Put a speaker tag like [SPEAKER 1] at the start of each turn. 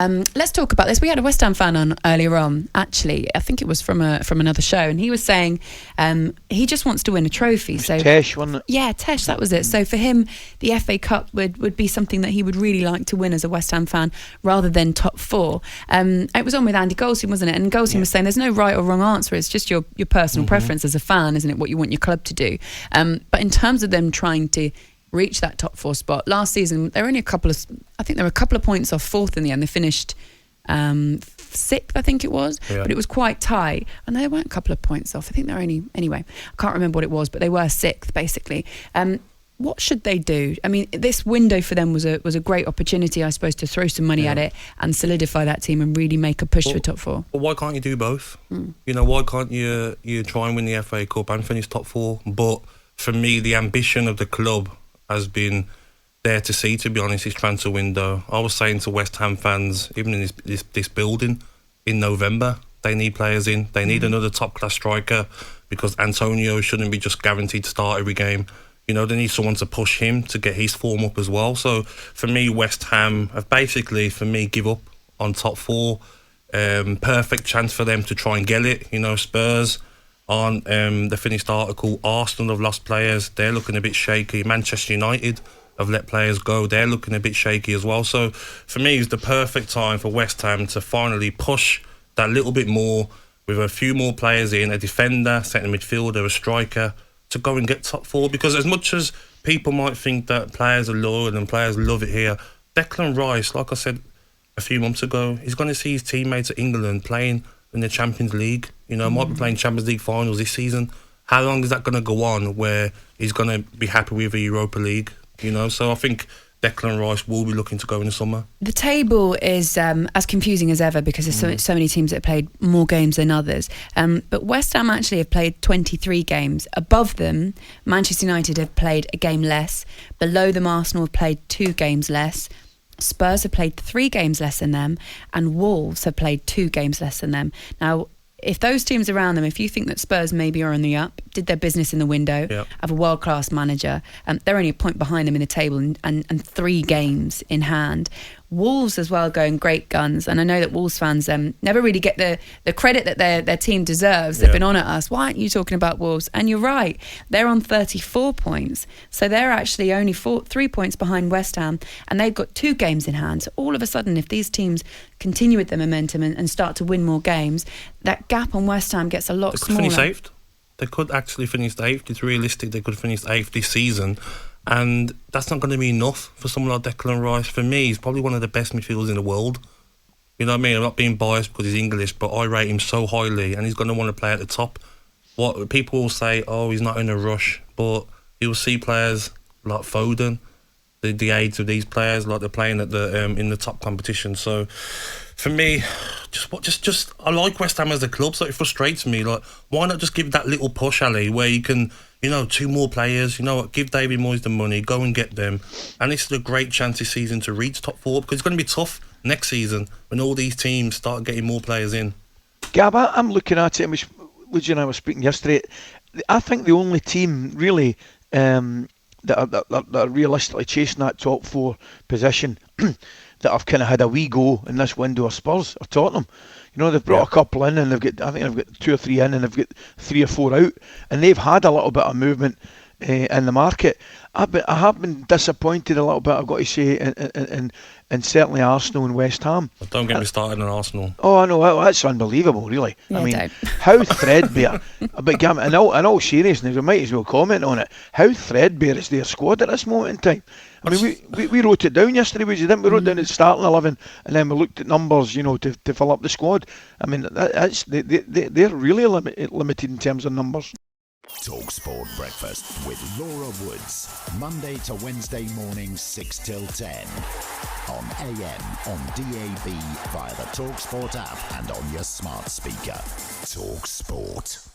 [SPEAKER 1] Let's talk about this. We had a West Ham fan on earlier on, actually. I think it was from another show, and he was saying he just wants to win a trophy. So
[SPEAKER 2] Tesh, wasn't it?
[SPEAKER 1] Yeah, Tesh, that was it. So for him, the FA Cup would be something that he would really like to win as a West Ham fan, rather than top four. It was on with Andy Goldstein, wasn't it? And Goldstein was saying there's no right or wrong answer. It's just your personal preference as a fan, isn't it? What you want your club to do. But in terms of them trying to reach that top four spot, last season they were only I think they were a couple of points off fourth in the end. They finished sixth, I think it was, but it was quite tight, and they weren't a couple of points off. I think they're anyway, I can't remember what it was, but they were sixth basically. What should they do? I mean, this window for them was a great opportunity, I suppose, to throw some money at it and solidify that team and really make a push for top four.
[SPEAKER 3] Well, why can't you do both? You know, why can't you try and win the FA Cup and finish top four? But for me, the ambition of the club has been there to see, to be honest, this transfer window. I was saying to West Ham fans, even in this building, in November, they need players in. They need another top-class striker, because Antonio shouldn't be just guaranteed to start every game. You know, they need someone to push him to get his form up as well. So, for me, West Ham have basically, give up on top four. Perfect chance for them to try and get it. You know, Spurs on the finished article, Arsenal have lost players. They're looking a bit shaky. Manchester United have let players go. They're looking a bit shaky as well. So for me, it's the perfect time for West Ham to finally push that little bit more, with a few more players in, a defender, centre midfielder, a striker, to go and get top four. Because as much as people might think that players are loyal and players love it here, Declan Rice, like I said a few months ago, he's going to see his teammates at England playing in the Champions League. You know, might be playing Champions League finals this season. How long is that going to go on where he's going to be happy with a Europa League? You know, so I think Declan Rice will be looking to go in the summer. The
[SPEAKER 1] table is as confusing as ever, because there's so many teams that have played more games than others. But West Ham actually have played 23 games. Above them, Manchester United have played a game less. Below them, Arsenal have played 2 games less. Spurs have played 3 games less than them, and Wolves have played 2 games less than them. Now, if those teams around them, if you think that Spurs maybe are on the up, did their business in the window, have a world-class manager, they're only a point behind them in the table and 3 games in hand. Wolves as well going great guns, and I know that Wolves fans never really get the credit that their team deserves. They've been on at us. Why aren't you talking about Wolves? And you're right, they're on 34 points, so they're actually only 3 points behind West Ham, and they've got 2 games in hand. So all of a sudden, if these teams continue with their momentum and start to win more games, that gap on West Ham gets a lot smaller.
[SPEAKER 3] Finish 8th. They could actually finish 8th. It's realistic they could finish 8th this season. And that's not going to be enough for someone like Declan Rice. For me, he's probably one of the best midfielders in the world. You know what I mean? I'm not being biased because he's English, but I rate him so highly, and he's going to want to play at the top. What people will say, oh, he's not in a rush, but you'll see players like Foden, the age of these players, like they're playing at the in the top competition. So for me, just I like West Ham as a club, so it frustrates me. Like, why not just give that little push, Ali, where you can, you know, 2 more players, you know what, give David Moyes the money, go and get them. And this is a great chance this season to reach top 4, because it's going to be tough next season when all these teams start getting more players in.
[SPEAKER 2] Gab, I'm looking at it, and Luigi and I were speaking yesterday. I think the only team really that are realistically chasing that top 4 position that have kind of had a wee go in this window are Spurs or Tottenham. You know, they've brought a couple in, and I think they've got 2 or 3 in, and they've got 3 or 4 out, and they've had a little bit of movement in the market. I have been disappointed a little bit, I've got to say, in certainly Arsenal and West Ham.
[SPEAKER 3] But don't get me started on Arsenal.
[SPEAKER 2] Oh, I know, that's unbelievable, really.
[SPEAKER 1] Yeah,
[SPEAKER 2] I mean, how threadbare. But in all seriousness, we might as well comment on it. How threadbare is their squad at this moment in time? I mean, we wrote it down yesterday, didn't we? We wrote down the starting 11, and then we looked at numbers, you know, to fill up the squad. I mean, they're really limited in terms of numbers.
[SPEAKER 4] talkSPORT Breakfast with Laura Woods, Monday to Wednesday mornings 6 till 10 on AM, on DAB, via the talkSPORT app, and on your smart speaker. talkSPORT.